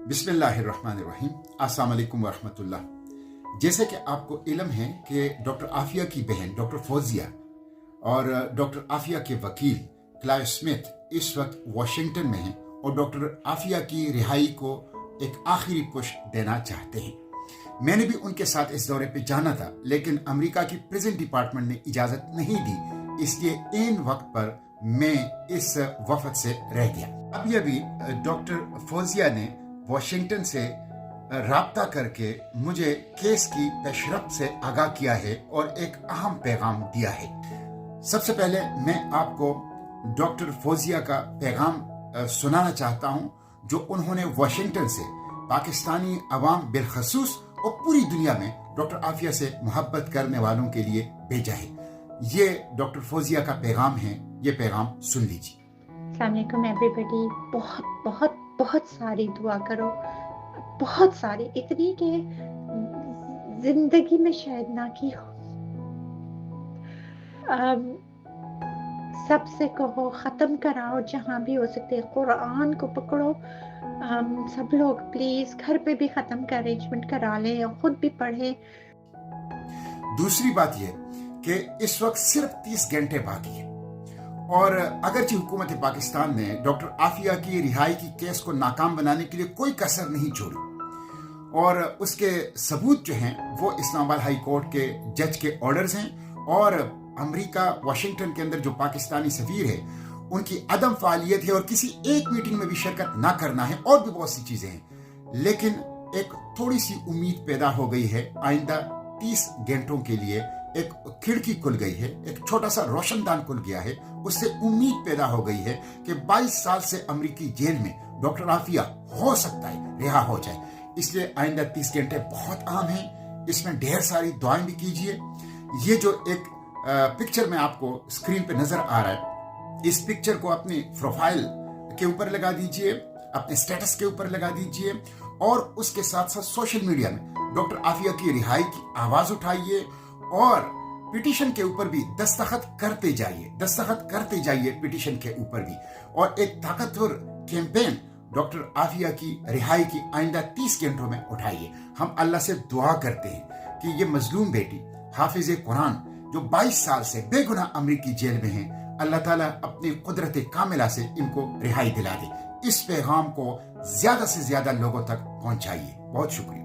बिस्मिल्लाहिर्रहमानिर्रहीम। अस्सलाम वालेकुम वरहमतुल्लाह। जैसे कि आपको इल्म है कि डॉक्टर आफिया की बहन डॉक्टर फौजिया और डॉक्टर आफिया के वकील क्लाइव स्मिथ इस वक्त वाशिंगटन में हैं और डॉक्टर आफिया की रिहाई को एक आखिरी पुश देना चाहते हैं। मैंने भी उनके साथ इस दौरे पे जाना था, लेकिन अमेरिका की प्रेजेंट डिपार्टमेंट ने इजाज़त नहीं दी, इसलिए इन वक्त पर मैं इस वफद से रह गया। अभी डॉक्टर फौजिया ने वाशिंगटन से राब्ता करके मुझे केस की पेशरफ्त से आगाह किया है और एक अहम पैगाम दिया है। सबसे पहले मैं आपको डॉक्टर फौजिया का पैगाम सुनाना चाहता हूं, जो उन्होंने वाशिंगटन से पाकिस्तानी अवाम बिलखसूस और पूरी दुनिया में डॉक्टर आफिया से मोहब्बत करने वालों के लिए भेजा है। ये डॉक्टर फौजिया का पैगाम है, ये पैगाम सुन लीजिए। अस्सलाम वालेकुम एवरीबॉडी। बहुत बहुत बहुत सारी दुआ करो, बहुत सारी, इतनी कि जिंदगी में शायद ना की हो। सबसे कहो ख़त्म कराओ, जहाँ भी हो सकते हैं कुरान को पकड़ो। सब लोग प्लीज घर पे भी ख़त्म का अरेंजमेंट करा लें और खुद भी पढ़ें। दूसरी बात यह कि इस वक्त सिर्फ 30 घंटे बाकी है और अगरचे हुकूमत पाकिस्तान ने डॉक्टर आफिया की रिहाई की केस को नाकाम बनाने के लिए कोई कसर नहीं छोड़ी और उसके सबूत जो हैं वो इस्लामाबाद हाई कोर्ट के जज के ऑर्डर्स हैं और अमेरिका वाशिंगटन के अंदर जो पाकिस्तानी सफीर है उनकी अदम फालियत है और किसी एक मीटिंग में भी शिरकत ना करना है और भी बहुत सी चीजें हैं। लेकिन एक थोड़ी सी उम्मीद पैदा हो गई है। आइंदा 30 घंटों के लिए एक खिड़की खुल गई है, एक छोटा सा रोशनदान खुल गया है। उससे उम्मीद पैदा हो गई है कि 22 साल से अमेरिकी जेल में डॉक्टर आफिया हो सकता है रिहा हो जाए। इसलिए आइंदा 30 घंटे बहुत अहम हैं, इसमें ढेर सारी दुआएं भी कीजिए। ये जो एक पिक्चर में आपको स्क्रीन पे नजर आ रहा है, इस पिक्चर को अपनी प्रोफाइल के ऊपर लगा दीजिए, अपने स्टेटस के ऊपर लगा दीजिए और उसके साथ साथ सोशल मीडिया में डॉक्टर आफिया की रिहाई की आवाज उठाइए और पिटीशन के ऊपर भी दस्तखत करते जाइए पिटीशन के ऊपर भी। और एक ताकतवर कैंपेन डॉक्टर आफिया की रिहाई की आइंदा 30 घंटों में उठाइए। हम अल्लाह से दुआ करते हैं कि ये मजलूम बेटी हाफिज कुरान जो 22 साल से बेगुनाह अमेरिकी जेल में है, अल्लाह ताला अपनी कुदरत कामिला से इनको रिहाई दिला दे। इस पैगाम को ज्यादा से ज्यादा लोगों तक पहुंचाइए। बहुत शुक्रिया।